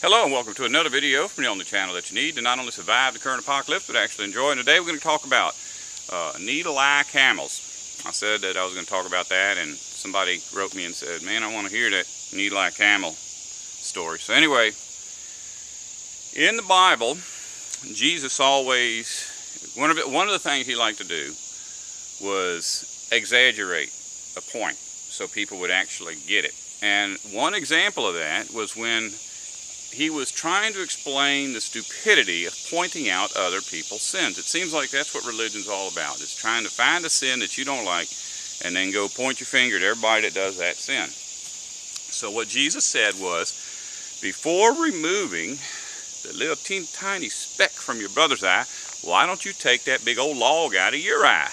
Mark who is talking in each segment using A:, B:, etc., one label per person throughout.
A: Hello and welcome to another video from the only channel that you need to not only survive the current apocalypse but actually enjoy. And today we're going to talk about needle-eye camels. I said that I was going to talk about that, and somebody wrote me and said, man, I want to hear that needle-eye camel story. So anyway, in the Bible, Jesus always, one of the things he liked to do was exaggerate a point so people would actually get it. And one example of that was when he was trying to explain the stupidity of pointing out other people's sins. It seems like that's what religion's all about. It's trying to find a sin that you don't like and then go point your finger at everybody that does that sin. So what Jesus said was, before removing the little teeny tiny speck from your brother's eye, why don't you take that big old log out of your eye?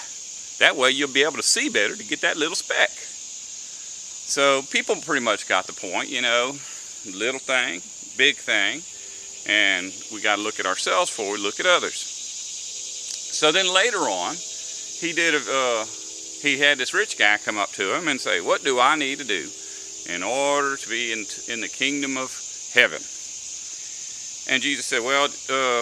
A: That way you'll be able to see better to get that little speck. So people pretty much got the point, you know, little thing, big thing, and we got to look at ourselves before we look at others. So then later on, he had this rich guy come up to him and say, what do I need to do in order to be in the kingdom of heaven? And Jesus said, well,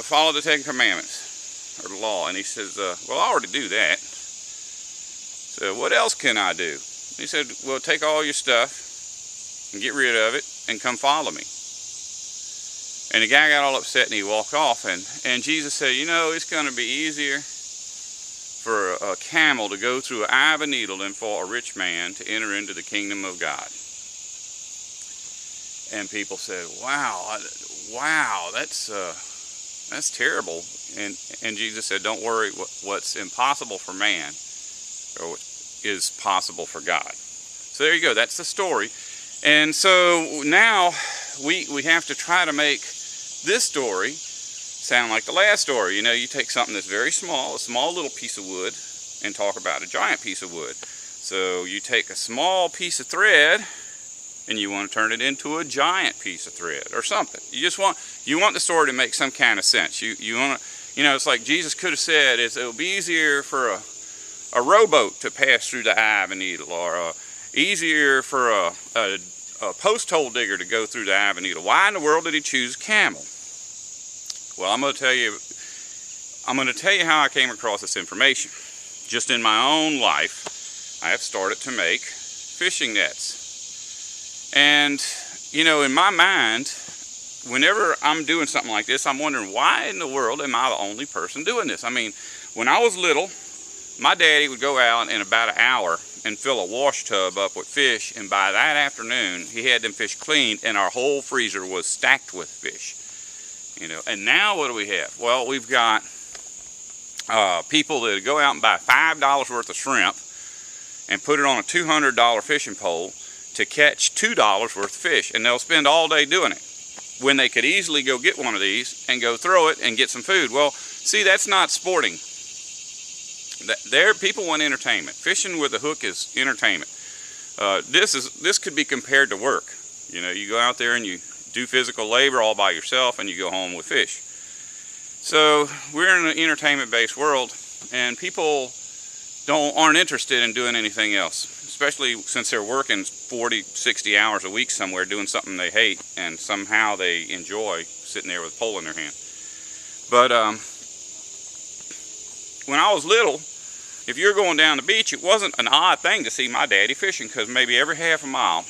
A: follow the 10 Commandments, or the law. And he says, well, I already do that. So what else can I do? He said, well, take all your stuff and get rid of it and come follow me. And the guy got all upset and he walked off. And Jesus said, you know, it's going to be easier for a camel to go through an eye of a needle than for a rich man to enter into the kingdom of God. And people said, wow, that's terrible. And Jesus said, don't worry, what's impossible for man is possible for God. So there you go, that's the story. And so now we have to try to make this story sound like the last story. You know, you take something that's very small, a small little piece of wood, and talk about a giant piece of wood. So you take a small piece of thread and you want to turn it into a giant piece of thread or something. You want the story to make some kind of sense. You want to, you know, it's like Jesus could have said, it'll be easier for a rowboat to pass through the eye of a needle, or easier for a post hole digger to go through the eye of a needle. Why in the world did he choose camel? Well, I'm going to tell you how I came across this information. Just in my own life, I have started to make fishing nets. And, you know, in my mind, whenever I'm doing something like this, I'm wondering, why in the world am I the only person doing this? I mean, when I was little, my daddy would go out in about an hour and fill a wash tub up with fish, and by that afternoon he had them fish cleaned and our whole freezer was stacked with fish. You know, and now what do we have? Well, we've got people that go out and buy $5 worth of shrimp and put it on a $200 fishing pole to catch $2 worth of fish, and they'll spend all day doing it when they could easily go get one of these and go throw it and get some food. Well, see, that's not sporting. There, people want entertainment. Fishing with a hook is entertainment. This could be compared to work. You know, you go out there and you do physical labor all by yourself, and you go home with fish. So we're in an entertainment-based world, and people aren't interested in doing anything else, especially since they're working 40, 60 hours a week somewhere doing something they hate, and somehow they enjoy sitting there with a pole in their hand. But when I was little, if you're going down the beach, it wasn't an odd thing to see my daddy fishing, because maybe every half a mile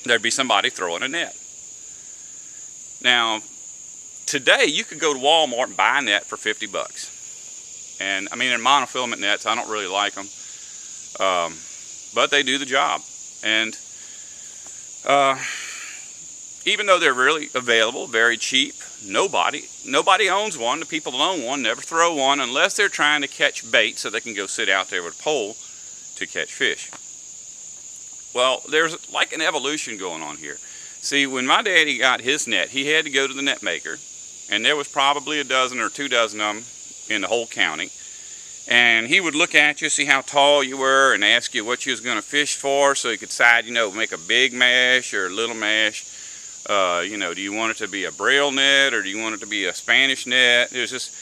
A: there'd be somebody throwing a net. Now, today you could go to Walmart and buy a net for 50 bucks. And I mean, they're monofilament nets. I don't really like them, but they do the job. And even though they're really available, very cheap, nobody owns one. The people that own one never throw one unless they're trying to catch bait so they can go sit out there with a pole to catch fish. Well, there's like an evolution going on here. See, when my daddy got his net, he had to go to the net maker, and there was probably a dozen or 2 dozen of them in the whole county. And he would look at you, see how tall you were, and ask you what you was going to fish for, so he could decide, you know, make a big mesh or a little mesh. You know, do you want it to be a braille net, or do you want it to be a Spanish net? There's just,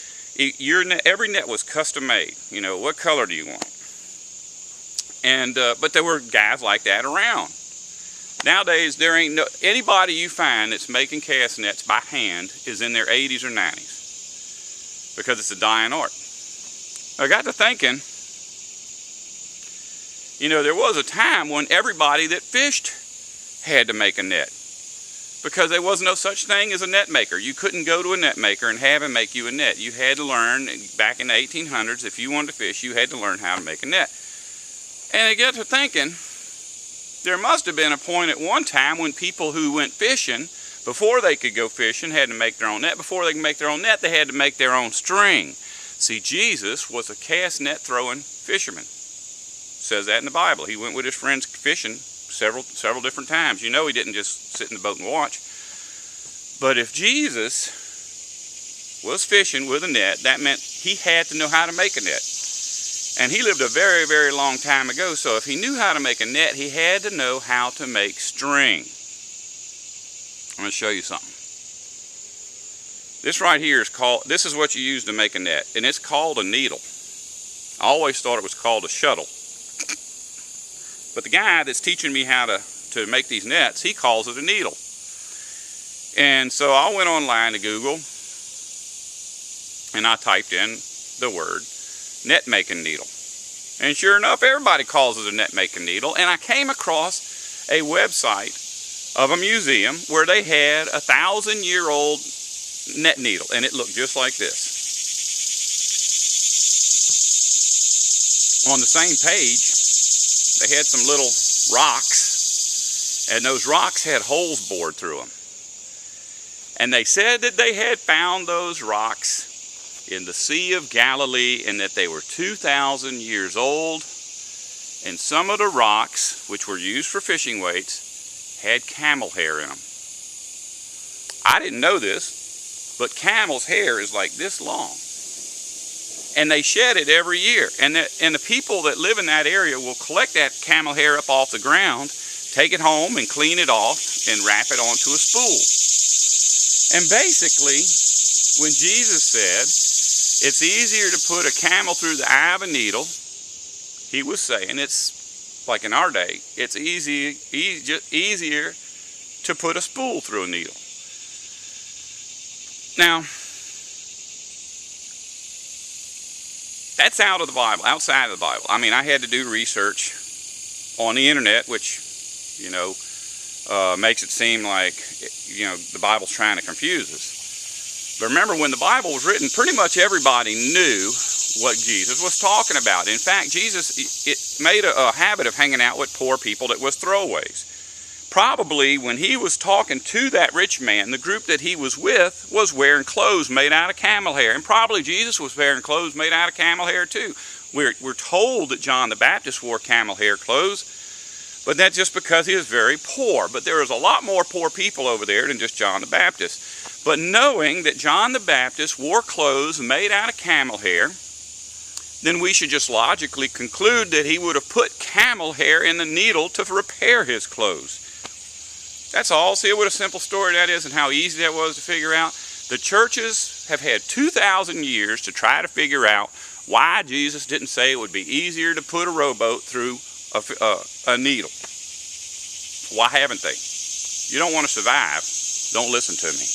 A: every net was custom made. You know, what color do you want? And but there were guys like that around. Nowadays, there ain't anybody you find that's making cast nets by hand is in their 80s or 90s, because it's a dying art. I got to thinking, you know, there was a time when everybody that fished had to make a net, because there was no such thing as a net maker. You couldn't go to a net maker and have him make you a net. You had to learn, back in the 1800s, if you wanted to fish, you had to learn how to make a net. And I got to thinking, there must have been a point at one time when people who went fishing, before they could go fishing, had to make their own net. Before they could make their own net, they had to make their own string. See, Jesus was a cast net throwing fisherman. It says that in the Bible. He went with his friends fishing several different times. You know, he didn't just sit in the boat and watch. But if Jesus was fishing with a net, that meant he had to know how to make a net. And he lived a very, very long time ago, so if he knew how to make a net, he had to know how to make string. I'm going to show you something. This right here is called, this is what you use to make a net, and it's called a needle. I always thought it was called a shuttle. But the guy that's teaching me how to make these nets, he calls it a needle. And so I went online to Google, and I typed in the word net making needle. And sure enough, everybody calls it a net making needle. And I came across a website of a museum where they had a 1,000-year-old net needle, and it looked just like this. On the same page, they had some little rocks, and those rocks had holes bored through them. And they said that they had found those rocks in the Sea of Galilee, and that they were 2,000 years old, and some of the rocks, which were used for fishing weights, had camel hair in them. I didn't know this, but camel's hair is like this long, and they shed it every year, and the people that live in that area will collect that camel hair up off the ground, take it home and clean it off and wrap it onto a spool. And basically, when Jesus said it's easier to put a camel through the eye of a needle, he was saying, it's like in our day, it's easier to put a spool through a needle. Now, that's out of the Bible, outside of the Bible. I mean, I had to do research on the internet, which, you know, makes it seem like, you know, the Bible's trying to confuse us. But remember, when the Bible was written, pretty much everybody knew what Jesus was talking about. In fact, Jesus made a habit of hanging out with poor people that was throwaways. Probably when he was talking to that rich man, the group that he was with was wearing clothes made out of camel hair. And probably Jesus was wearing clothes made out of camel hair too. We're told that John the Baptist wore camel hair clothes, but that's just because he was very poor. But there was a lot more poor people over there than just John the Baptist. But knowing that John the Baptist wore clothes made out of camel hair, then we should just logically conclude that he would have put camel hair in the needle to repair his clothes. That's all. See what a simple story that is and how easy that was to figure out. The churches have had 2,000 years to try to figure out why Jesus didn't say it would be easier to put a rowboat through a needle. Why haven't they? You don't want to survive. Don't listen to me.